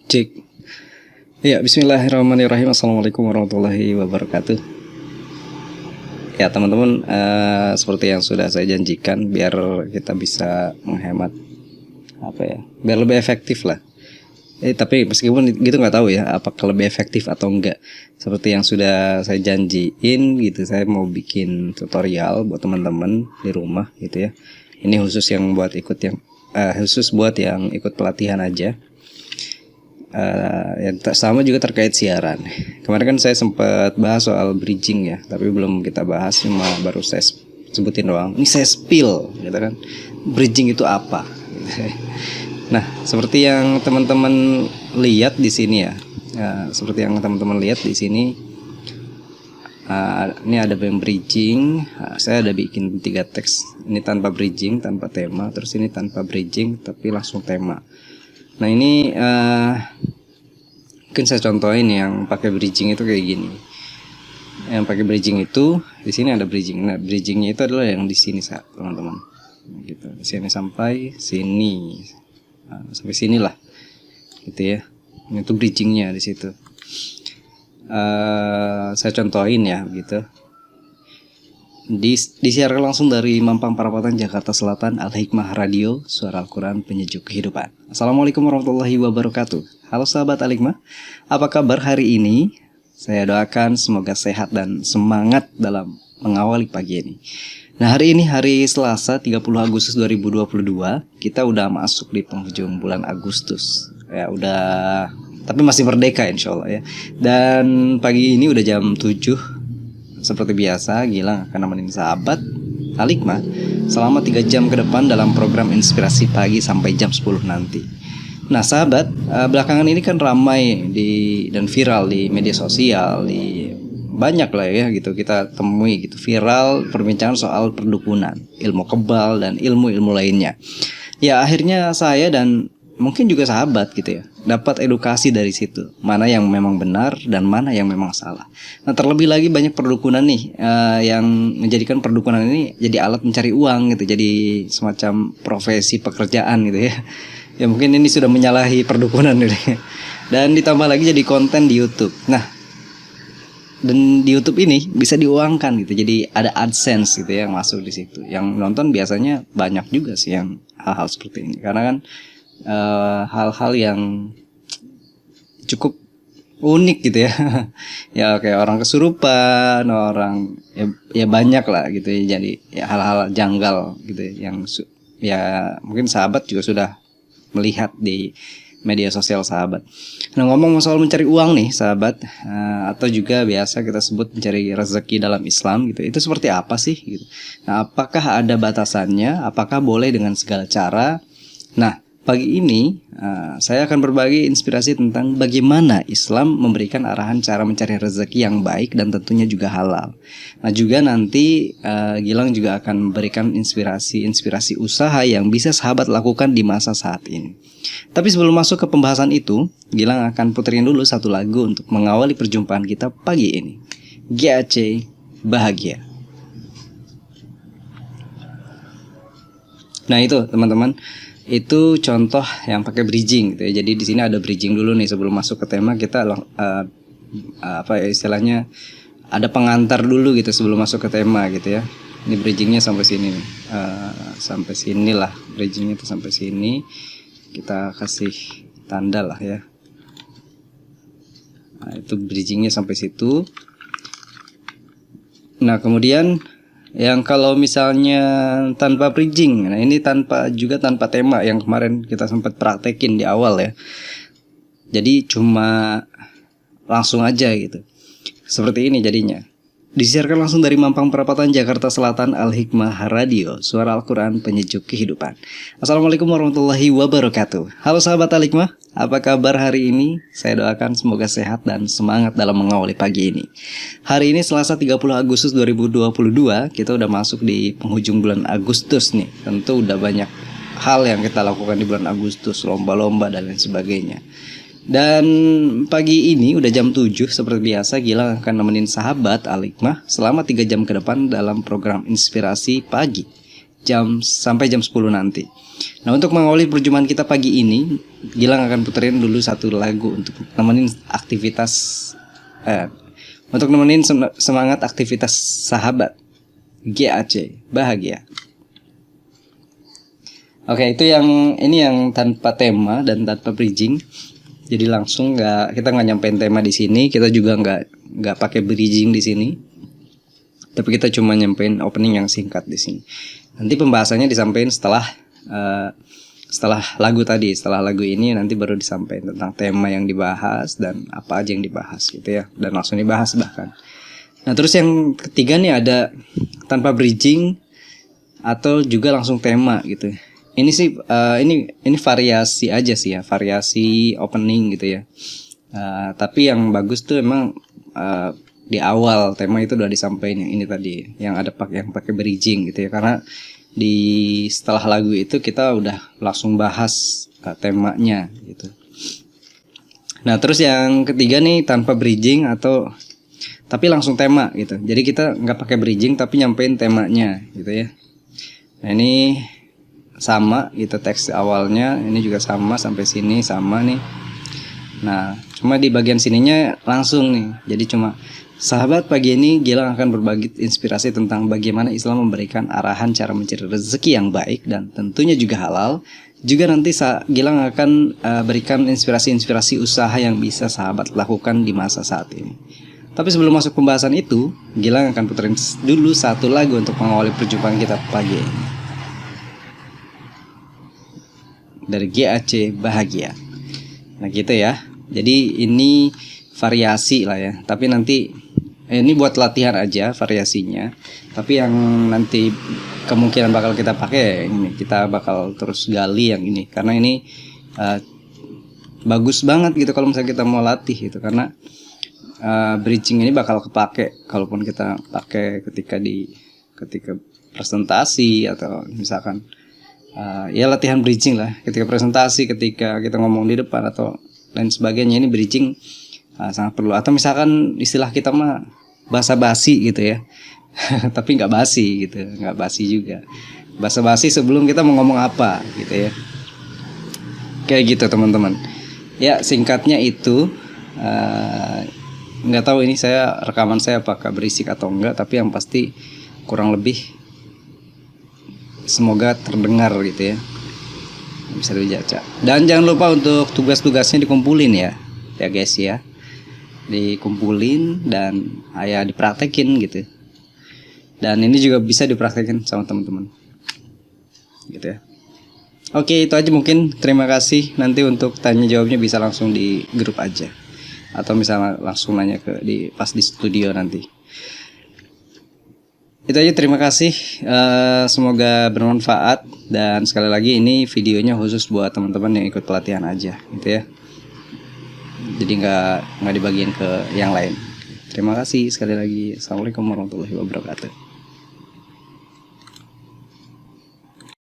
Cek. Ya, bismillahirrahmanirrahim. Assalamualaikum warahmatullahi wabarakatuh. Ya, teman-teman, seperti yang sudah saya janjikan, biar kita bisa menghemat biar lebih efektif lah. Tapi meskipun gitu nggak tahu ya, apakah lebih efektif atau enggak. Seperti yang sudah saya janjiin gitu, saya mau bikin tutorial buat teman-teman di rumah gitu ya. Ini khusus buat yang ikut pelatihan aja. Yang sama juga terkait siaran. Kemarin kan saya sempat bahas soal bridging ya, tapi belum kita bahas, cuma baru saya sebutin doang. Ini saya spill gitu kan. Bridging itu apa? Nah, seperti yang teman-teman lihat di sini ya. Ini ada bridging. Saya ada bikin 3 teks. Ini tanpa bridging, tanpa tema. Terus ini tanpa bridging, tapi langsung tema. Nah, ini mungkin saya contohin yang pakai bridging itu kayak gini. Yang pakai bridging itu di sini ada bridging. Nah, bridgingnya itu adalah yang di sini, teman-teman. Gitu. Di sini sampai sini. Sampai sinilah. Gitu ya. Ini tuh bridgingnya di situ. Saya contohin ya, gitu. Disiarkan langsung dari Mampang Perapatan, Jakarta Selatan, Al-Hikmah Radio, Suara Al-Quran Penyejuk Kehidupan. Assalamualaikum warahmatullahi wabarakatuh. Halo sahabat Al-Hikmah, apa kabar hari ini? Saya doakan semoga sehat dan semangat dalam mengawali pagi ini. Nah, hari ini hari Selasa 30 Agustus 2022. Kita udah masuk di penghujung bulan Agustus. Ya udah, tapi masih merdeka insya Allah ya. Dan pagi ini udah jam 7. Seperti biasa, Gilang akan nemenin sahabat Al-Hikmah selama 3 jam ke depan dalam program Inspirasi Pagi sampai jam 10 nanti. Nah sahabat, belakangan ini kan ramai dan viral di media sosial, banyak lah ya gitu kita temui gitu, viral perbincangan soal perdukunan, ilmu kebal dan ilmu-ilmu lainnya. Ya akhirnya saya dan mungkin juga sahabat gitu ya, dapat edukasi dari situ, mana yang memang benar dan mana yang memang salah. Nah terlebih lagi banyak perdukunan nih yang menjadikan perdukunan ini jadi alat mencari uang gitu, jadi semacam profesi pekerjaan gitu ya. Ya mungkin ini sudah menyalahi perdukunan gitu ya. Dan ditambah lagi jadi konten di YouTube. Nah, dan di YouTube ini bisa diuangkan gitu, jadi ada AdSense gitu ya yang masuk di situ. Yang nonton biasanya banyak juga sih yang hal-hal seperti ini, karena kan hal-hal yang cukup unik gitu ya. Ya kayak orang kesurupan, orang ya banyak lah gitu ya. Jadi ya hal-hal janggal gitu ya, yang ya mungkin sahabat juga sudah melihat di media sosial sahabat. Nah, ngomong soal mencari uang nih sahabat, atau juga biasa kita sebut mencari rezeki dalam Islam gitu. Itu seperti apa sih gitu. Nah, apakah ada batasannya? Apakah boleh dengan segala cara? Nah, pagi ini saya akan berbagi inspirasi tentang bagaimana Islam memberikan arahan cara mencari rezeki yang baik dan tentunya juga halal. Nah juga nanti Gilang juga akan memberikan inspirasi usaha yang bisa sahabat lakukan di masa saat ini. Tapi sebelum masuk ke pembahasan itu, Gilang akan puterin dulu satu lagu untuk mengawali perjumpaan kita pagi ini. GAC Bahagia. Nah itu teman-teman, itu contoh yang pakai bridging gitu ya. Jadi di sini ada bridging dulu nih sebelum masuk ke tema. Kita istilahnya ada pengantar dulu gitu sebelum masuk ke tema gitu ya. Ini bridgingnya sampai sini nih. Sampai sinilah bridgingnya itu, sampai sini. Kita kasih tanda lah ya. Nah, itu bridgingnya sampai situ. Nah kemudian yang kalau misalnya tanpa bridging, nah ini tanpa tema yang kemarin kita sempat praktekin di awal ya. Jadi cuma langsung aja gitu. Seperti ini jadinya. Disiarkan langsung dari Mampang Perapatan, Jakarta Selatan, Al-Hikmah Radio, Suara Al-Quran Penyejuk Kehidupan. Assalamualaikum warahmatullahi wabarakatuh. Halo sahabat Al-Hikmah, apa kabar hari ini? Saya doakan semoga sehat dan semangat dalam mengawali pagi ini. Hari ini Selasa 30 Agustus 2022, kita udah masuk di penghujung bulan Agustus nih. Tentu udah banyak hal yang kita lakukan di bulan Agustus, lomba-lomba dan lain sebagainya. Dan pagi ini udah jam 7 seperti biasa, Gilang akan nemenin sahabat Al-Hikmah selama 3 jam ke depan dalam program Inspirasi Pagi sampai jam 10 nanti. Nah, untuk mengawali perjumpaan kita pagi ini, Gilang akan puterin dulu satu lagu untuk nemenin aktivitas untuk nemenin semangat aktivitas sahabat GAC bahagia. Oke, itu ini yang tanpa tema dan tanpa bridging. Jadi langsung kita nggak nyampein tema di sini, kita juga nggak pakai bridging di sini. Tapi kita cuma nyampein opening yang singkat di sini. Nanti pembahasannya disampaikan setelah lagu tadi. Setelah lagu ini nanti baru disampaikan tentang tema yang dibahas dan apa aja yang dibahas gitu ya. Dan langsung dibahas bahkan. Nah, terus yang ketiga nih ada tanpa bridging atau juga langsung tema gitu. Ini sih ini variasi aja sih ya, variasi opening gitu ya. Tapi yang bagus tuh emang di awal tema itu udah disampaikan yang ini tadi, yang pakai bridging gitu ya, karena setelah lagu itu kita udah langsung bahas temanya gitu. Nah, terus yang ketiga nih tanpa bridging tapi langsung tema gitu. Jadi kita nggak pakai bridging tapi nyampein temanya gitu ya. Nah, ini sama gitu teks awalnya, ini juga sama sampai sini sama nih. Nah, cuma di bagian sininya langsung nih. Jadi cuma sahabat, pagi ini Gilang akan berbagi inspirasi tentang bagaimana Islam memberikan arahan cara mencari rezeki yang baik dan tentunya juga halal. Juga nanti Gilang akan berikan inspirasi-inspirasi usaha yang bisa sahabat lakukan di masa saat ini. Tapi sebelum masuk pembahasan itu, Gilang akan puterin dulu satu lagu untuk mengawali perjumpaan kita pagi ini. Dari GAC Bahagia. Nah gitu ya. Jadi ini variasi lah ya. Tapi nanti ini buat latihan aja variasinya. Tapi yang nanti kemungkinan bakal kita pakai ini, kita bakal terus gali yang ini karena ini bagus banget gitu kalau misalnya kita mau latih gitu, karena bridging ini bakal kepake kalaupun kita pakai ketika presentasi atau misalkan ya latihan bridging lah ketika presentasi, ketika kita ngomong di depan atau lain sebagainya. Ini bridging sangat perlu. Atau misalkan istilah kita mah basa-basi gitu ya. Tapi nggak basi gitu, nggak basi juga. Basa-basi sebelum kita mau ngomong apa gitu ya. Kayak gitu teman-teman. Ya singkatnya itu nggak tahu ini rekaman saya apakah berisik atau enggak, tapi yang pasti kurang lebih semoga terdengar gitu ya, bisa dibaca. Dan jangan lupa untuk tugas-tugasnya dikumpulin ya guys ya, dikumpulin dan dipraktekin gitu. Dan ini juga bisa dipraktekin sama teman-teman gitu ya. Oke, itu aja mungkin. Terima kasih. Nanti untuk tanya jawabnya bisa langsung di grup aja, atau misalnya langsung nanya pas di studio nanti. Itu aja, terima kasih. Semoga bermanfaat. Dan sekali lagi ini videonya khusus buat teman-teman yang ikut pelatihan aja gitu ya. Jadi nggak dibagiin ke yang lain. Terima kasih sekali lagi. Assalamualaikum warahmatullahi wabarakatuh.